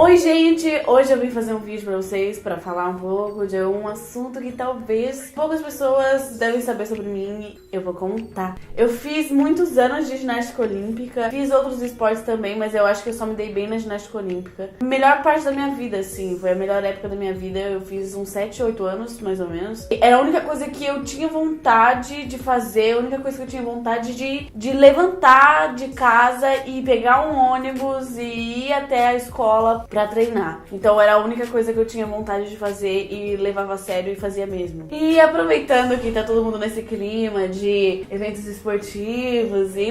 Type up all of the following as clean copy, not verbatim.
Oi gente, hoje eu vim fazer um vídeo pra vocês pra falar um pouco de um assunto que talvez poucas pessoas devem saber sobre mim. Eu vou contar. Eu fiz muitos anos de ginástica olímpica, fiz outros esportes também, mas eu acho que eu só me dei bem na ginástica olímpica. Melhor parte da minha vida, assim, foi a melhor época da minha vida. Eu fiz uns 7, 8 anos, mais ou menos. Era a única coisa que eu tinha vontade de fazer, a única coisa que eu tinha vontade de levantar de casa e pegar um ônibus e ir até a escola pra treinar. Então era a única coisa que eu tinha vontade de fazer e levava a sério e fazia mesmo. E aproveitando que tá todo mundo nesse clima de eventos esportivos e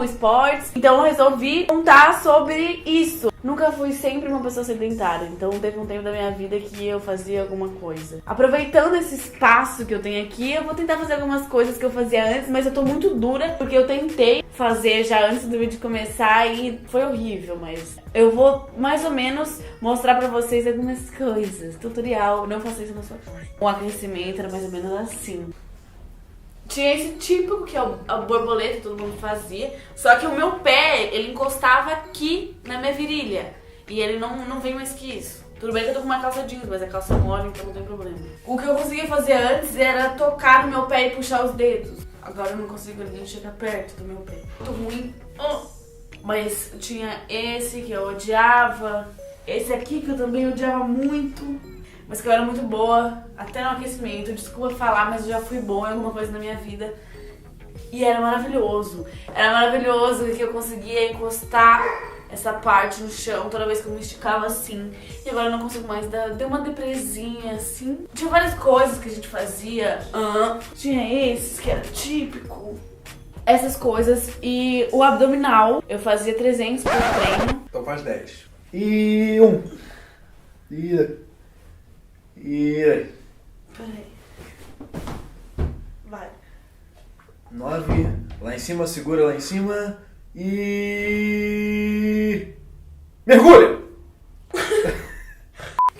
esportes, então eu resolvi contar sobre isso. Nunca fui sempre uma pessoa sedentária, então teve um tempo da minha vida que eu fazia alguma coisa. Aproveitando esse espaço que eu tenho aqui, eu vou tentar fazer algumas coisas que eu fazia antes, mas eu tô muito dura, porque eu tentei fazer já antes do vídeo começar e foi horrível, mas eu vou mais ou menos mostrar pra vocês algumas coisas. Tutorial, não faça isso na sua casa. O aquecimento era mais ou menos assim. Tinha esse típico, que é a borboleta, todo mundo fazia. Só que o meu pé, ele encostava aqui na minha virilha. E ele não vem mais que isso. Tudo bem que eu tô com uma calça jeans, mas a calça mole, então não tem problema. O que eu conseguia fazer antes era tocar no meu pé e puxar os dedos. Agora eu não consigo nem chegar perto do meu pé. Muito ruim. Mas tinha esse que eu odiava. Esse aqui que eu também odiava muito. Mas que eu era muito boa, até no aquecimento. Desculpa falar, mas eu já fui boa em alguma coisa na minha vida. E era maravilhoso. Era maravilhoso que eu conseguia encostar essa parte no chão toda vez que eu me esticava assim. E agora eu não consigo mais. Deu uma depresinha assim. Tinha várias coisas que a gente fazia. Tinha esses que era típico. Essas coisas. E o abdominal, eu fazia 300 por treino. Então faz 10. E 1. Peraí. Vai. 9. Lá em cima, segura lá em cima. E... mergulha!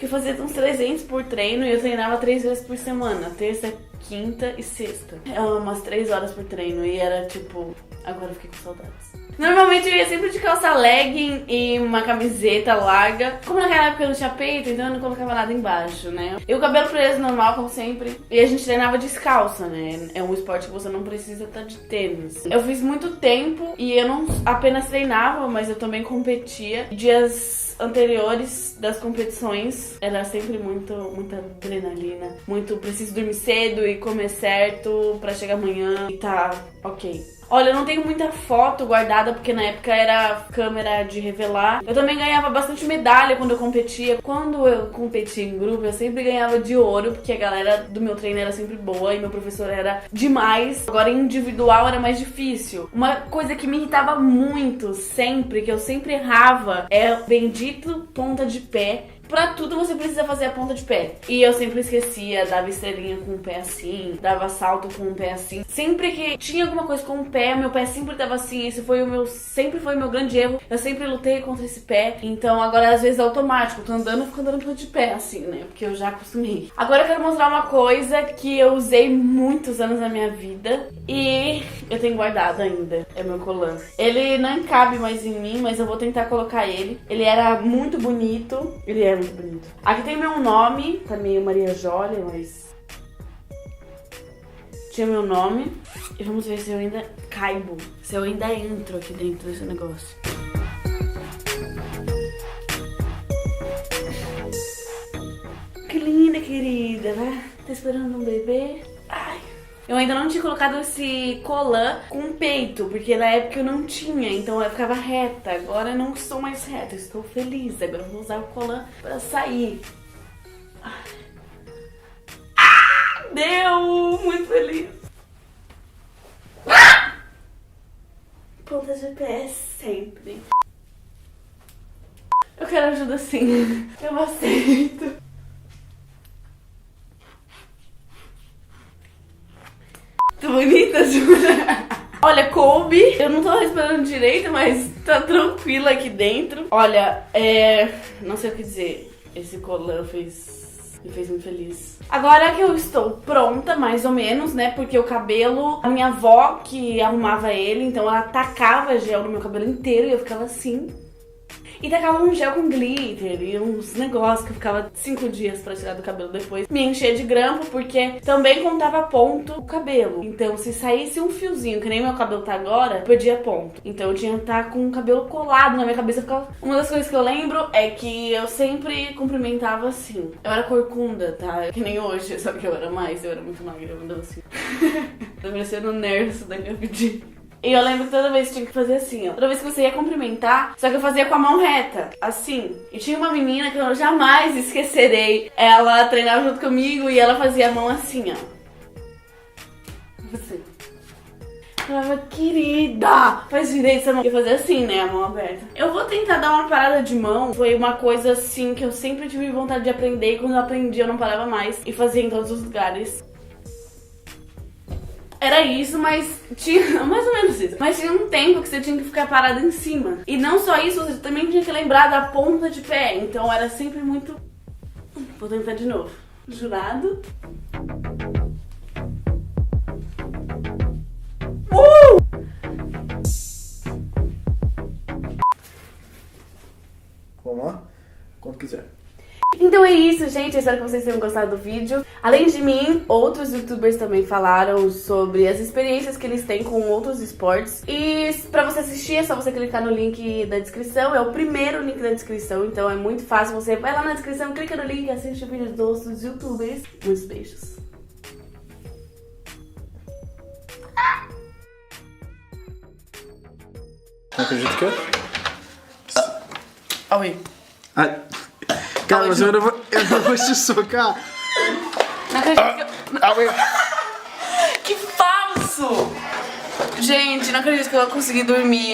Eu fazia uns 300 por treino e eu treinava 3 vezes por semana. Terça, quinta e sexta. Umas 3 horas por treino. E era tipo... agora eu fiquei com saudades. Normalmente eu ia sempre de calça legging e uma camiseta larga. Como naquela época eu não tinha peito, então eu não colocava nada embaixo, né? E o cabelo preso normal, como sempre. E a gente treinava descalça, né? É um esporte que você não precisa estar de tênis. Eu fiz muito tempo e eu não apenas treinava, mas eu também competia. Dias anteriores das competições era sempre muita adrenalina. Muito preciso dormir cedo e comer certo pra chegar amanhã e tá ok. Olha, eu não tenho muita foto guardada, porque na época era câmera de revelar. Eu também ganhava bastante medalha quando eu competia. Quando eu competia em grupo, eu sempre ganhava de ouro, porque a galera do meu treino era sempre boa e meu professor era demais. Agora, individual era mais difícil. Uma coisa que me irritava muito, sempre, que eu sempre errava, é o bendito ponta de pé. Pra tudo você precisa fazer a ponta de pé. E eu sempre esquecia, dava estrelinha com o pé assim, dava salto com o pé assim. Sempre que tinha alguma coisa com o pé, meu pé sempre tava assim. Esse foi sempre foi o meu grande erro. Eu sempre lutei contra esse pé. Então agora às vezes é automático. Eu tô andando e fico andando ponta de pé assim, né? Porque eu já acostumei. Agora eu quero mostrar uma coisa que eu usei muitos anos na minha vida. E eu tenho guardado ainda. É meu colan. Ele não cabe mais em mim, mas eu vou tentar colocar ele. Ele era muito bonito. Ele é muito bonito. Aqui tem meu nome, tá meio Maria Jólia, mas tinha meu nome. E vamos ver se eu ainda caibo, se eu ainda entro aqui dentro desse negócio. Que linda, querida, né? Tá esperando um bebê? Ai. Eu ainda não tinha colocado esse colã com peito, porque na época eu não tinha, então eu ficava reta. Agora eu não estou mais reta, eu estou feliz. Agora eu vou usar o colã pra sair. Deu! Muito feliz. Ponta de pé sempre. Eu quero ajuda sim. Eu aceito. Tô bonita, jura? Olha, coube. Eu não tô respirando direito, mas tá tranquila aqui dentro. Olha, não sei o que dizer. Esse colã me fez muito feliz. Agora que eu estou pronta, mais ou menos, né? Porque o cabelo, a minha avó que arrumava ele, então ela tacava gel no meu cabelo inteiro e eu ficava assim. E tacava um gel com glitter e uns negócios que eu ficava 5 dias pra tirar do cabelo depois. Me enchia de grampo porque também contava ponto o cabelo. Então se saísse um fiozinho, que nem meu cabelo tá agora, perdia ponto. Então eu tinha que estar com o cabelo colado na minha cabeça. Uma das coisas que eu lembro é que eu sempre cumprimentava assim. Eu era corcunda, tá? Que nem hoje, só que eu era muito magra, eu andava assim. Tá parecendo nervo da minha vida. E eu lembro que toda vez tinha que fazer assim, ó. Toda vez que você ia cumprimentar, só que eu fazia com a mão reta, assim. E tinha uma menina que eu jamais esquecerei. Ela treinava junto comigo e ela fazia a mão assim, ó. Assim. Eu falava, querida, faz direito, você não ia fazer assim, né, a mão aberta. Eu vou tentar dar uma parada de mão. Foi uma coisa, assim, que eu sempre tive vontade de aprender. E quando eu aprendi, eu não parava mais. E fazia em todos os lugares. Era isso, mas tinha mais ou menos isso. Mas tinha um tempo que você tinha que ficar parado em cima. E não só isso, você também tinha que lembrar da ponta de pé. Então era sempre muito... Vou tentar de novo. Jurado. Vamos lá? Quando quiser. Então é isso, gente. Eu espero que vocês tenham gostado do vídeo. Além de mim, outros youtubers também falaram sobre as experiências que eles têm com outros esportes. E pra você assistir, é só você clicar no link da descrição. É o primeiro link da descrição, então é muito fácil. Você vai lá na descrição, clica no link e assiste o vídeo dos outros youtubers. Muitos beijos. Não acredito que é? Oi. Ai. Cara, mas eu não vou te socar. Não acredito que... Que falso! Gente, não acredito que eu consegui dormir.